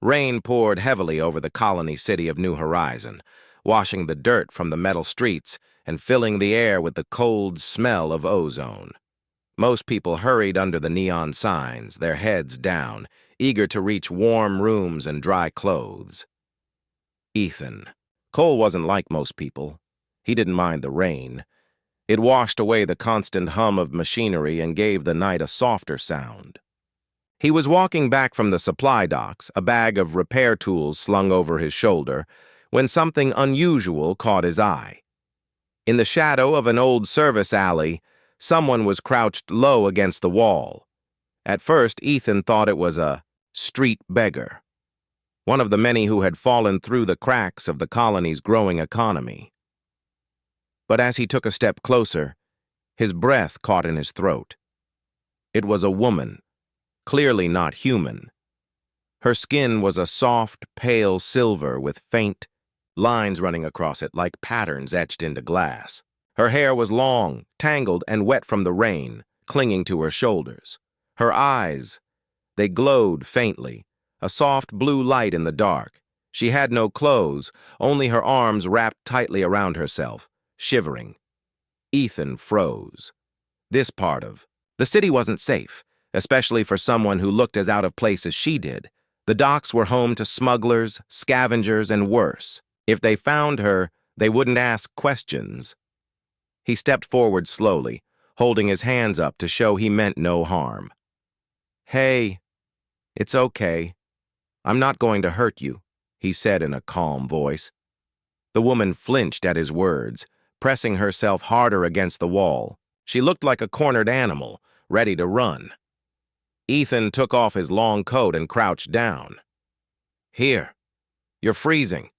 Rain poured heavily over the colony city of New Horizon, washing the dirt from the metal streets and filling the air with the cold smell of ozone. Most people hurried under the neon signs, their heads down, eager to reach warm rooms and dry clothes. Ethan. Cole wasn't like most people. He didn't mind the rain. It washed away the constant hum of machinery and gave the night a softer sound. He was walking back from the supply docks, a bag of repair tools slung over his shoulder, when something unusual caught his eye. In the shadow of an old service alley, someone was crouched low against the wall. At first, Ethan thought it was a street beggar, one of the many who had fallen through the cracks of the colony's growing economy. But as he took a step closer, his breath caught in his throat. It was a woman, clearly not human. Her skin was a soft, pale silver with faint lines running across it like patterns etched into glass. Her hair was long, tangled, and wet from the rain, clinging to her shoulders. Her eyes, they glowed faintly, a soft blue light in the dark. She had no clothes, only her arms wrapped tightly around herself, shivering. Ethan froze. This part of the city wasn't safe, especially for someone who looked as out of place as she did. The docks were home to smugglers, scavengers, and worse. If they found her, they wouldn't ask questions. He stepped forward slowly, holding his hands up to show he meant no harm. "Hey, it's okay. I'm not going to hurt you," he said in a calm voice. The woman flinched at his words, pressing herself harder against the wall. She looked like a cornered animal, ready to run. Ethan took off his long coat and crouched down. "Here, you're freezing."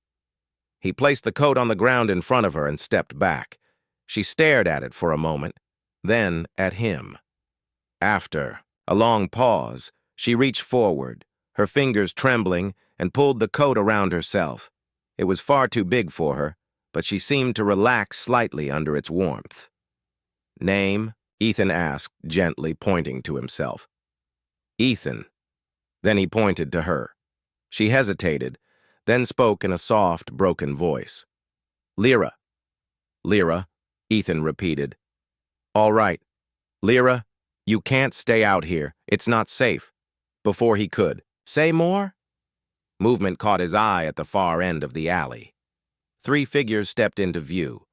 He placed the coat on the ground in front of her and stepped back. She stared at it for a moment, then at him. After a long pause, she reached forward, her fingers trembling, and pulled the coat around herself. It was far too big for her, but she seemed to relax slightly under its warmth. "Name?" Ethan asked, gently pointing to himself. "Ethan." Then he pointed to her. She hesitated, then spoke in a soft, broken voice. "Lyra." "Lyra," Ethan repeated. "All right. Lyra, you can't stay out here. It's not safe." Before he could say more, movement caught his eye at the far end of the alley. 3 figures stepped into view.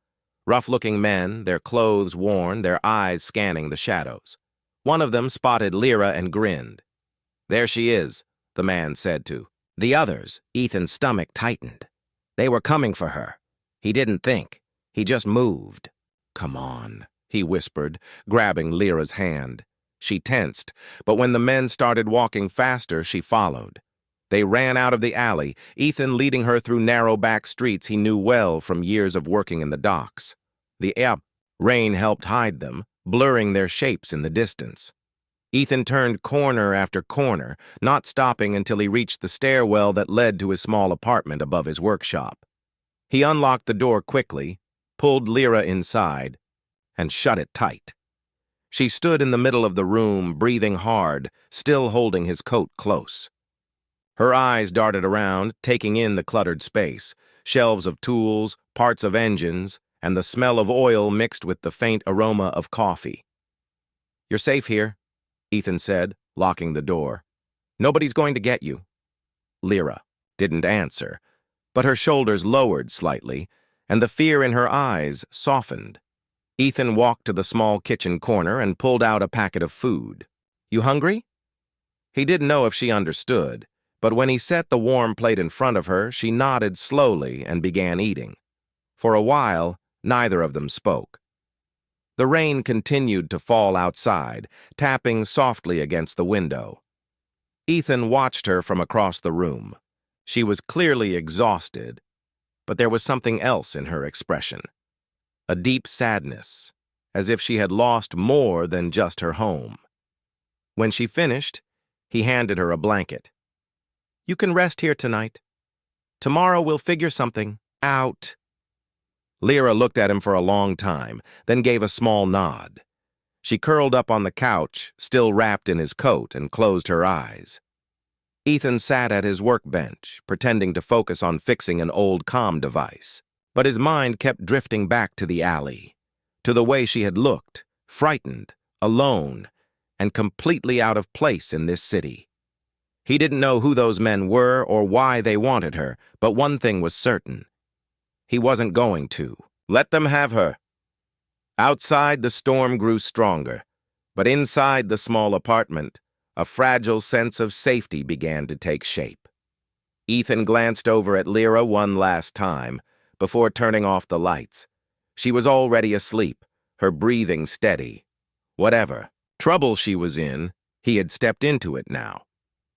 Rough-looking men, their clothes worn, their eyes scanning the shadows. One of them spotted Lyra and grinned. "There she is," the man said to the others. Ethan's stomach tightened. They were coming for her. He didn't think. He just moved. "Come on," he whispered, grabbing Lyra's hand. She tensed, but when the men started walking faster, she followed. They ran out of the alley, Ethan leading her through narrow back streets he knew well from years of working in the docks. The rain helped hide them, blurring their shapes in the distance. Ethan turned corner after corner, not stopping until he reached the stairwell that led to his small apartment above his workshop. He unlocked the door quickly, pulled Lyra inside, and shut it tight. She stood in the middle of the room, breathing hard, still holding his coat close. Her eyes darted around, taking in the cluttered space, shelves of tools, parts of engines, and the smell of oil mixed with the faint aroma of coffee. "You're safe here," Ethan said, locking the door. "Nobody's going to get you." Lyra didn't answer, but her shoulders lowered slightly, and the fear in her eyes softened. Ethan walked to the small kitchen corner and pulled out a packet of food. "You hungry?" He didn't know if she understood, but when he set the warm plate in front of her, she nodded slowly and began eating. For a while, neither of them spoke. The rain continued to fall outside, tapping softly against the window. Ethan watched her from across the room. She was clearly exhausted, but there was something else in her expression. A deep sadness, as if she had lost more than just her home. When she finished, he handed her a blanket. "You can rest here tonight. Tomorrow we'll figure something out." Lyra looked at him for a long time, then gave a small nod. She curled up on the couch, still wrapped in his coat, and closed her eyes. Ethan sat at his workbench, pretending to focus on fixing an old comm device. But his mind kept drifting back to the alley, to the way she had looked, frightened, alone, and completely out of place in this city. He didn't know who those men were or why they wanted her, but one thing was certain. He wasn't going to. Let them have her. Outside, the storm grew stronger, but inside the small apartment, a fragile sense of safety began to take shape. Ethan glanced over at Lyra one last time, before turning off the lights. She was already asleep, her breathing steady. Whatever trouble she was in, he had stepped into it now,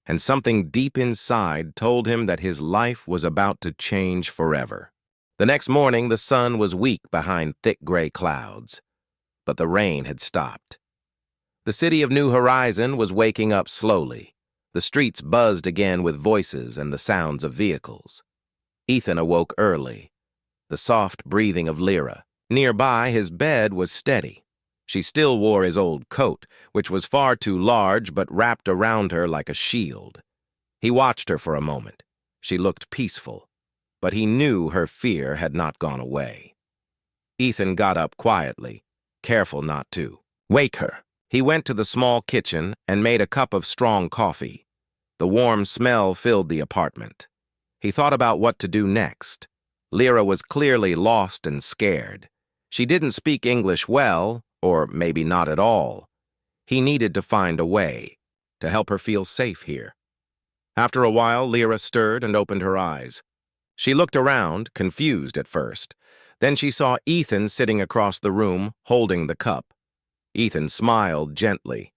and something deep inside told him that his life was about to change forever. The next morning, the sun was weak behind thick gray clouds, but the rain had stopped. The city of New Horizon was waking up slowly. The streets buzzed again with voices and the sounds of vehicles. Ethan awoke early, the soft breathing of Lyra. Nearby, his bed was steady. She still wore his old coat, which was far too large but wrapped around her like a shield. He watched her for a moment. She looked peaceful, but he knew her fear had not gone away. Ethan got up quietly, careful not to wake her. He went to the small kitchen and made a cup of strong coffee. The warm smell filled the apartment. He thought about what to do next. Lyra was clearly lost and scared. She didn't speak English well, or maybe not at all. He needed to find a way to help her feel safe here. After a while, Lyra stirred and opened her eyes. She looked around, confused at first. Then she saw Ethan sitting across the room, holding the cup. Ethan smiled gently.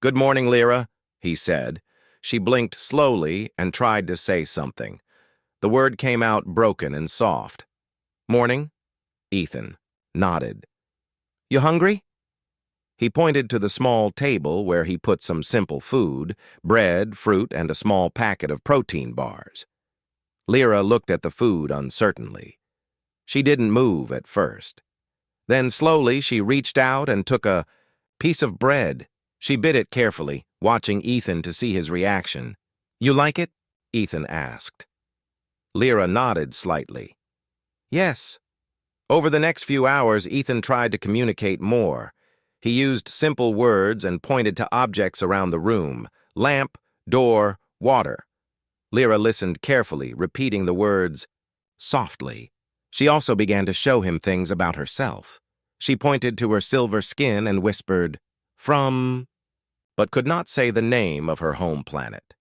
"Good morning, Lyra," he said. She blinked slowly and tried to say something. The word came out broken and soft. "Morning?" Ethan nodded. "You hungry?" He pointed to the small table where he put some simple food, bread, fruit, and a small packet of protein bars. Lyra looked at the food uncertainly. She didn't move at first. Then slowly she reached out and took a piece of bread. She bit it carefully, watching Ethan to see his reaction. "You like it?" Ethan asked. Lyra nodded slightly. "Yes." Over the next few hours, Ethan tried to communicate more. He used simple words and pointed to objects around the room: lamp, door, water. Lyra listened carefully, repeating the words softly. She also began to show him things about herself. She pointed to her silver skin and whispered, "From," but could not say the name of her home planet.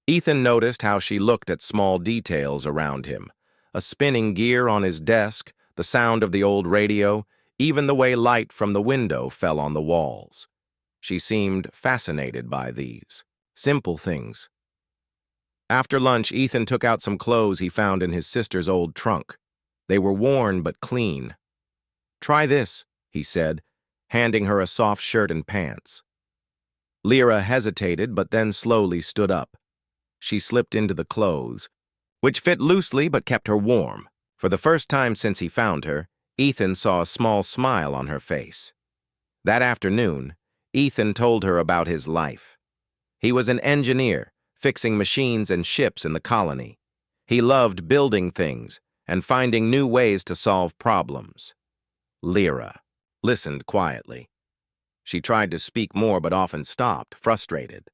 Ethan noticed how she looked at small details around him: a spinning gear on his desk, the sound of the old radio, even the way light from the window fell on the walls. She seemed fascinated by these simple things. After lunch, Ethan took out some clothes he found in his sister's old trunk. They were worn but clean. "Try this," he said, handing her a soft shirt and pants. Lyra hesitated but then slowly stood up. She slipped into the clothes, which fit loosely but kept her warm. For the first time since he found her, Ethan saw a small smile on her face. That afternoon, Ethan told her about his life. He was an engineer, fixing machines and ships in the colony. He loved building things and finding new ways to solve problems. Lyra listened quietly. She tried to speak more but often stopped, frustrated.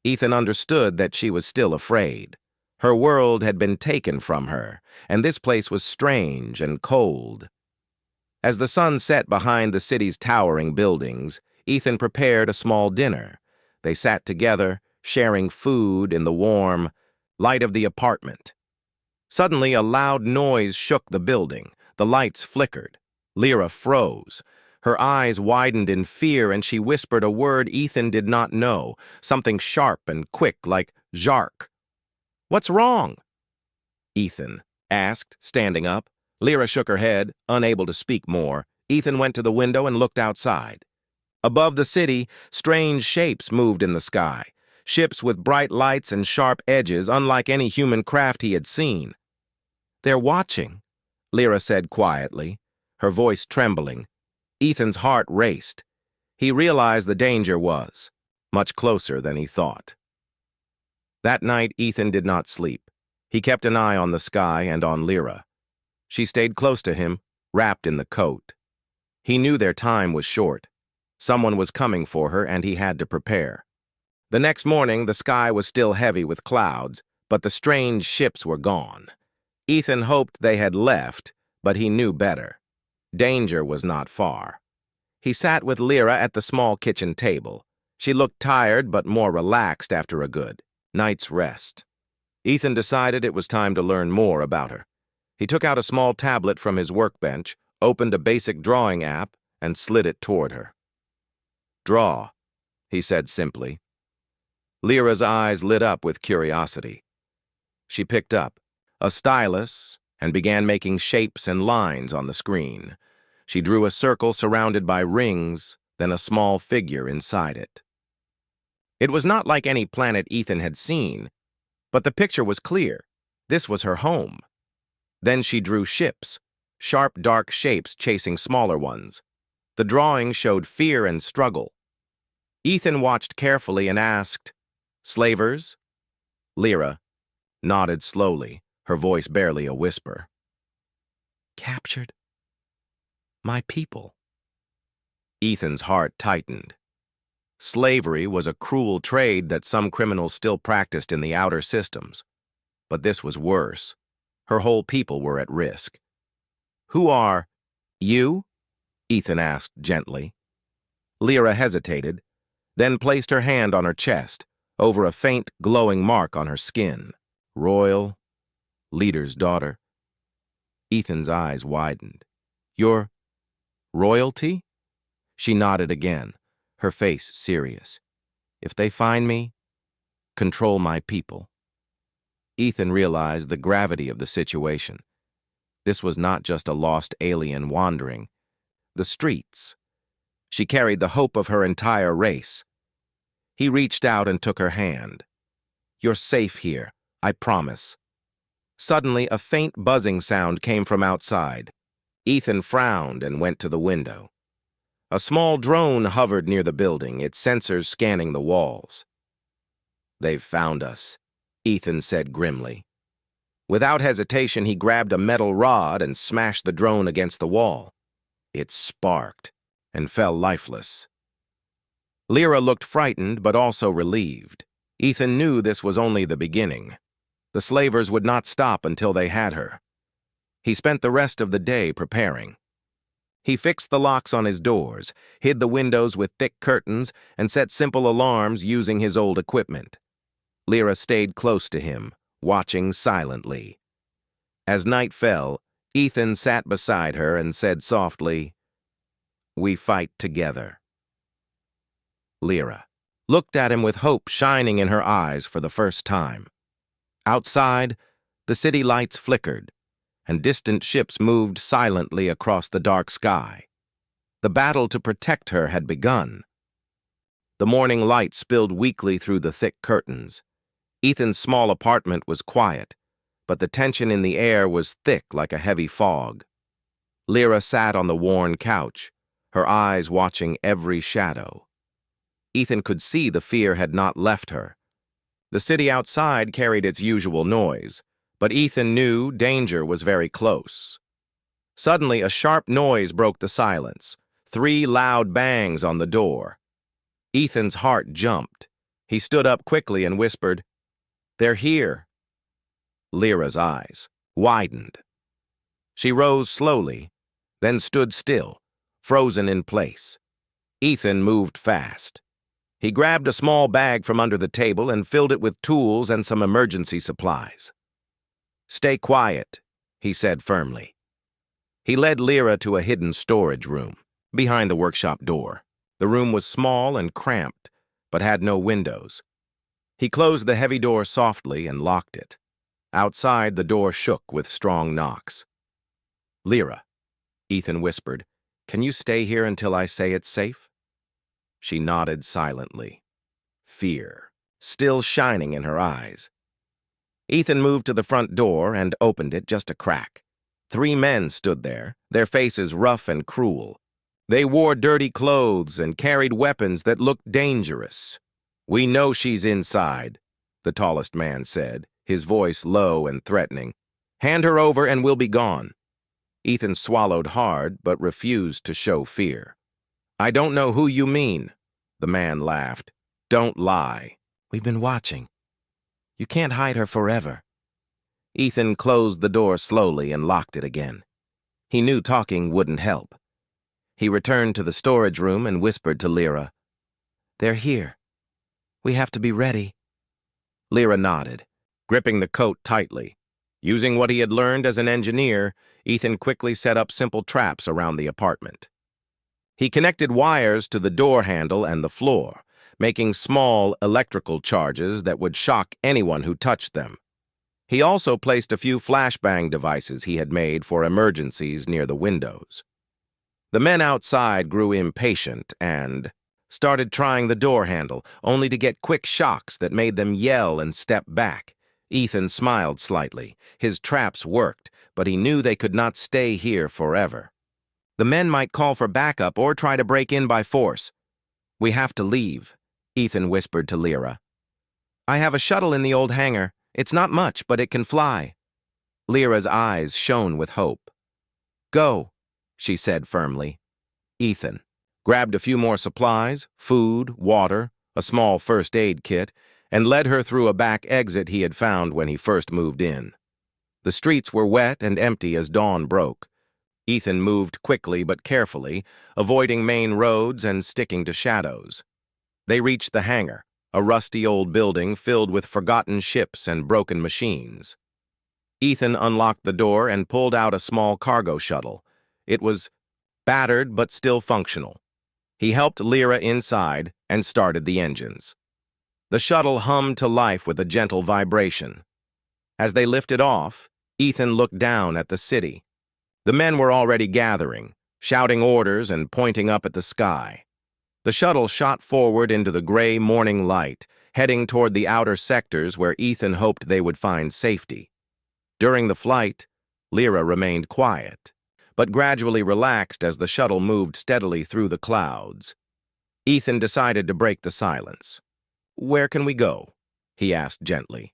Ethan understood that she was still afraid. Her world had been taken from her, and this place was strange and cold. As the sun set behind the city's towering buildings, Ethan prepared a small dinner. They sat together, sharing food in the warm light of the apartment. Suddenly, a loud noise shook the building. The lights flickered. Lyra froze. Her eyes widened in fear, and she whispered a word Ethan did not know, something sharp and quick like "Jark." "What's wrong?" Ethan asked, standing up. Lyra shook her head, unable to speak more. Ethan went to the window and looked outside. Above the city, strange shapes moved in the sky, ships with bright lights and sharp edges, unlike any human craft he had seen. "They're watching," Lyra said quietly, her voice trembling. Ethan's heart raced. He realized the danger was much closer than he thought. That night, Ethan did not sleep. He kept an eye on the sky and on Lyra. She stayed close to him, wrapped in the coat. He knew their time was short. Someone was coming for her, and he had to prepare. The next morning, the sky was still heavy with clouds, but the strange ships were gone. Ethan hoped they had left, but he knew better. Danger was not far. He sat with Lyra at the small kitchen table. She looked tired but more relaxed after a good night's rest. Ethan decided it was time to learn more about her. He took out a small tablet from his workbench, opened a basic drawing app, and slid it toward her. "Draw," he said simply. Lyra's eyes lit up with curiosity. She picked up a stylus and began making shapes and lines on the screen. She drew a circle surrounded by rings, then a small figure inside it. It was not like any planet Ethan had seen, but the picture was clear. This was her home. Then she drew ships, sharp, dark shapes chasing smaller ones. The drawing showed fear and struggle. Ethan watched carefully and asked, "Slavers?" Lyra nodded slowly, her voice barely a whisper. "Captured. My people." Ethan's heart tightened. Slavery was a cruel trade that some criminals still practiced in the outer systems. But this was worse. Her whole people were at risk. "Who are you?" Ethan asked gently. Lyra hesitated, then placed her hand on her chest, over a faint, glowing mark on her skin. "Royal, leader's daughter." Ethan's eyes widened. "You're royalty?" She nodded again, her face serious. "If they find me, control my people." Ethan realized the gravity of the situation. This was not just a lost alien wandering. The streets. She carried the hope of her entire race. He reached out and took her hand. "You're safe here, I promise." Suddenly, a faint buzzing sound came from outside. Ethan frowned and went to the window. A small drone hovered near the building, its sensors scanning the walls. "They've found us," Ethan said grimly. Without hesitation, he grabbed a metal rod and smashed the drone against the wall. It sparked and fell lifeless. Lyra looked frightened but also relieved. Ethan knew this was only the beginning. The slavers would not stop until they had her. He spent the rest of the day preparing. He fixed the locks on his doors, hid the windows with thick curtains, and set simple alarms using his old equipment. Lyra stayed close to him, watching silently. As night fell, Ethan sat beside her and said softly, "We fight together." Lyra looked at him with hope shining in her eyes for the first time. Outside, the city lights flickered, and distant ships moved silently across the dark sky. The battle to protect her had begun. The morning light spilled weakly through the thick curtains. Ethan's small apartment was quiet, but the tension in the air was thick like a heavy fog. Lyra sat on the worn couch, her eyes watching every shadow. Ethan could see the fear had not left her. The city outside carried its usual noise, but Ethan knew danger was very close. Suddenly, a sharp noise broke the silence, 3 loud bangs on the door. Ethan's heart jumped. He stood up quickly and whispered, "They're here." Lyra's eyes widened. She rose slowly, then stood still, frozen in place. Ethan moved fast. He grabbed a small bag from under the table and filled it with tools and some emergency supplies. "Stay quiet," he said firmly. He led Lyra to a hidden storage room, behind the workshop door. The room was small and cramped, but had no windows. He closed the heavy door softly and locked it. Outside, the door shook with strong knocks. "Lyra," Ethan whispered, "can you stay here until I say it's safe?" She nodded silently, fear still shining in her eyes. Ethan moved to the front door and opened it just a crack. 3 men stood there, their faces rough and cruel. They wore dirty clothes and carried weapons that looked dangerous. "We know she's inside," the tallest man said, his voice low and threatening. "Hand her over and we'll be gone." Ethan swallowed hard, but refused to show fear. "I don't know who you mean," the man laughed. "Don't lie. We've been watching. You can't hide her forever." Ethan closed the door slowly and locked it again. He knew talking wouldn't help. He returned to the storage room and whispered to Lyra, "They're here. We have to be ready." Lyra nodded, gripping the coat tightly. Using what he had learned as an engineer, Ethan quickly set up simple traps around the apartment. He connected wires to the door handle and the floor, making small electrical charges that would shock anyone who touched them. He also placed a few flashbang devices he had made for emergencies near the windows. The men outside grew impatient and started trying the door handle, only to get quick shocks that made them yell and step back. Ethan smiled slightly. His traps worked, but he knew they could not stay here forever. The men might call for backup or try to break in by force. "We have to leave," Ethan whispered to Lyra. "I have a shuttle in the old hangar. It's not much, but it can fly." Lyra's eyes shone with hope. "Go," she said firmly. Ethan grabbed a few more supplies, food, water, a small first aid kit, and led her through a back exit he had found when he first moved in. The streets were wet and empty as dawn broke. Ethan moved quickly but carefully, avoiding main roads and sticking to shadows. They reached the hangar, a rusty old building filled with forgotten ships and broken machines. Ethan unlocked the door and pulled out a small cargo shuttle. It was battered but still functional. He helped Lyra inside and started the engines. The shuttle hummed to life with a gentle vibration. As they lifted off, Ethan looked down at the city. The men were already gathering, shouting orders and pointing up at the sky. The shuttle shot forward into the gray morning light, heading toward the outer sectors where Ethan hoped they would find safety. During the flight, Lyra remained quiet, but gradually relaxed as the shuttle moved steadily through the clouds. Ethan decided to break the silence. "Where can we go?" he asked gently.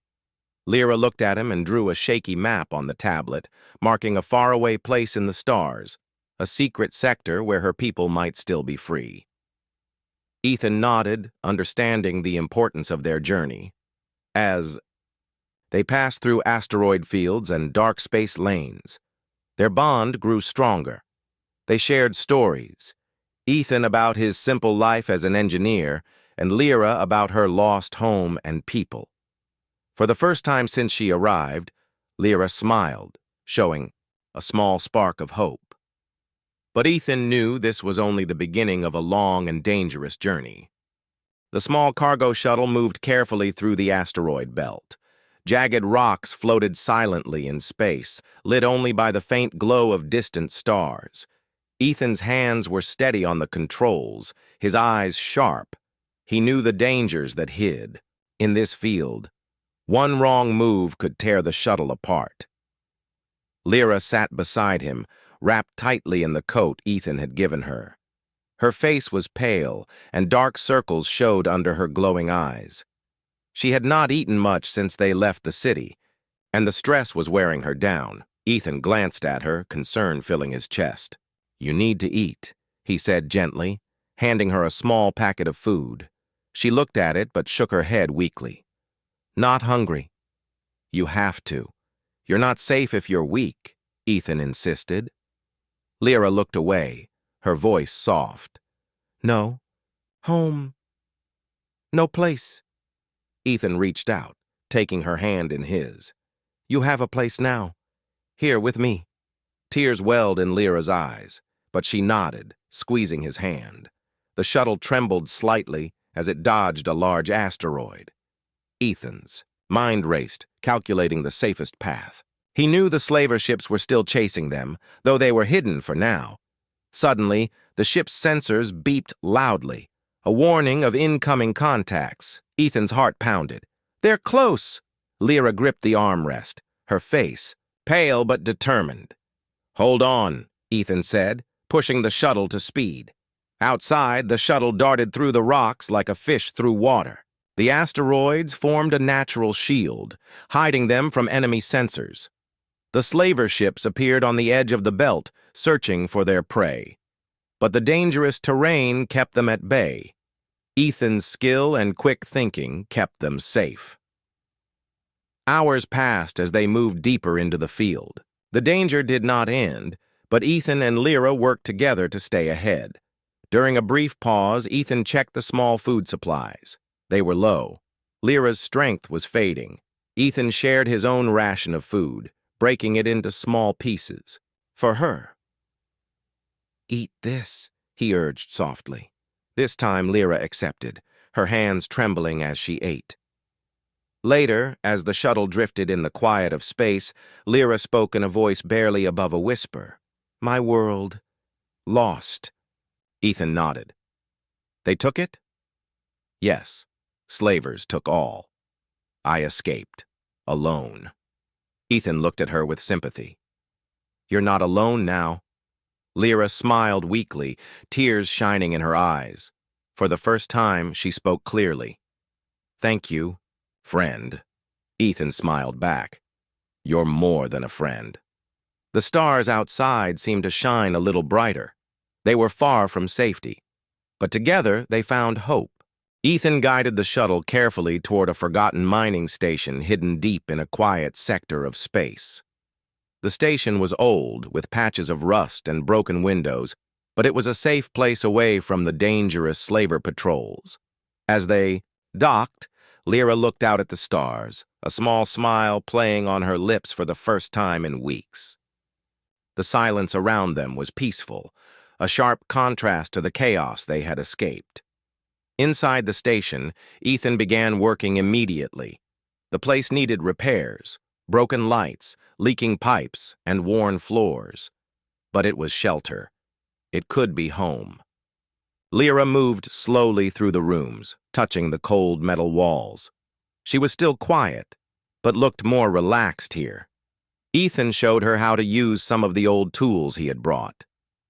Lyra looked at him and drew a shaky map on the tablet, marking a faraway place in the stars, a secret sector where her people might still be free. Ethan nodded, understanding the importance of their journey. As they passed through asteroid fields and dark space lanes, their bond grew stronger. They shared stories, Ethan about his simple life as an engineer, and Lyra about her lost home and people. For the first time since she arrived, Lyra smiled, showing a small spark of hope. But Ethan knew this was only the beginning of a long and dangerous journey. The small cargo shuttle moved carefully through the asteroid belt. Jagged rocks floated silently in space, lit only by the faint glow of distant stars. Ethan's hands were steady on the controls, his eyes sharp. He knew the dangers that hid. In this field, one wrong move could tear the shuttle apart. Lyra sat beside him, wrapped tightly in the coat Ethan had given her. Her face was pale, and dark circles showed under her glowing eyes. She had not eaten much since they left the city, and the stress was wearing her down. Ethan glanced at her, concern filling his chest. "You need to eat," he said gently, handing her a small packet of food. She looked at it but shook her head weakly. "Not hungry." "You have to. You're not safe if you're weak," Ethan insisted. Lyra looked away, her voice soft. "No. Home. No place." Ethan reached out, taking her hand in his. "You have a place now. Here with me." Tears welled in Lyra's eyes, but she nodded, squeezing his hand. The shuttle trembled slightly as it dodged a large asteroid. Ethan's mind raced, calculating the safest path. He knew the slaver ships were still chasing them, though they were hidden for now. Suddenly, the ship's sensors beeped loudly, a warning of incoming contacts. Ethan's heart pounded. "They're close!" Lyra gripped the armrest, her face pale but determined. "Hold on," Ethan said, pushing the shuttle to speed. Outside, the shuttle darted through the rocks like a fish through water. The asteroids formed a natural shield, hiding them from enemy sensors. The slaver ships appeared on the edge of the belt, searching for their prey. But the dangerous terrain kept them at bay. Ethan's skill and quick thinking kept them safe. Hours passed as they moved deeper into the field. The danger did not end, but Ethan and Lyra worked together to stay ahead. During a brief pause, Ethan checked the small food supplies. They were low. Lyra's strength was fading. Ethan shared his own ration of food, breaking it into small pieces. For her. "Eat this," he urged softly. This time Lyra accepted, her hands trembling as she ate. Later, as the shuttle drifted in the quiet of space, Lyra spoke in a voice barely above a whisper. "My world, lost." Ethan nodded. "They took it?" "Yes, slavers took all. I escaped, alone." Ethan looked at her with sympathy. "You're not alone now." Lyra smiled weakly, tears shining in her eyes. For the first time, she spoke clearly. "Thank you, friend." Ethan smiled back. "You're more than a friend." The stars outside seemed to shine a little brighter. They were far from safety, but together they found hope. Ethan guided the shuttle carefully toward a forgotten mining station hidden deep in a quiet sector of space. The station was old, with patches of rust and broken windows, but it was a safe place away from the dangerous slaver patrols. As they docked, Lyra looked out at the stars, a small smile playing on her lips for the first time in weeks. The silence around them was peaceful, a sharp contrast to the chaos they had escaped. Inside the station, Ethan began working immediately. The place needed repairs, broken lights, leaking pipes, and worn floors. But it was shelter. It could be home. Lyra moved slowly through the rooms, touching the cold metal walls. She was still quiet, but looked more relaxed here. Ethan showed her how to use some of the old tools he had brought.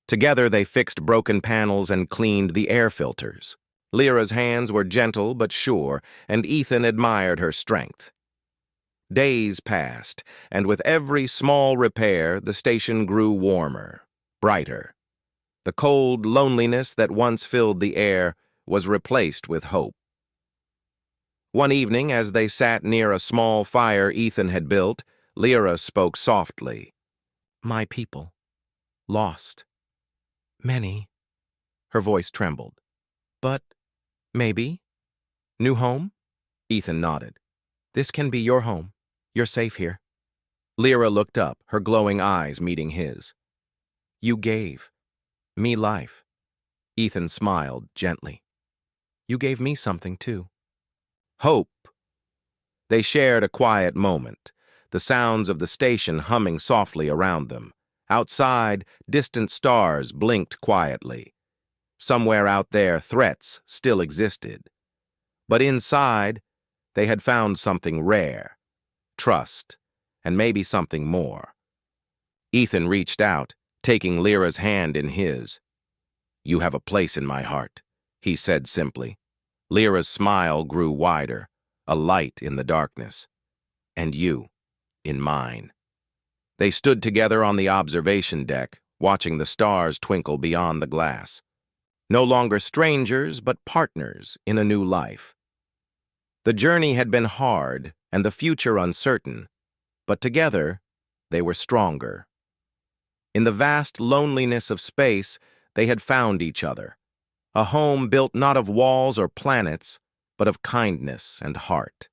Together they fixed broken panels and cleaned the air filters. Lyra's hands were gentle but sure, and Ethan admired her strength. Days passed, and with every small repair, the station grew warmer, brighter. The cold loneliness that once filled the air was replaced with hope. One evening, as they sat near a small fire Ethan had built, Lyra spoke softly. "My people. Lost. Many." Her voice trembled. "But maybe. New home?" Ethan nodded. "This can be your home. You're safe here." Lyra looked up, her glowing eyes meeting his. "You gave me life." Ethan smiled gently. "You gave me something, too. Hope." They shared a quiet moment, the sounds of the station humming softly around them. Outside, distant stars blinked quietly. Somewhere out there, threats still existed. But inside, they had found something rare. Trust, and maybe something more. Ethan reached out, taking Lyra's hand in his. "You have a place in my heart," he said simply. Lyra's smile grew wider, a light in the darkness. "And you, in mine." They stood together on the observation deck, watching the stars twinkle beyond the glass. No longer strangers, but partners in a new life. The journey had been hard and the future uncertain, but together they were stronger. In the vast loneliness of space, they had found each other, a home built not of walls or planets, but of kindness and heart.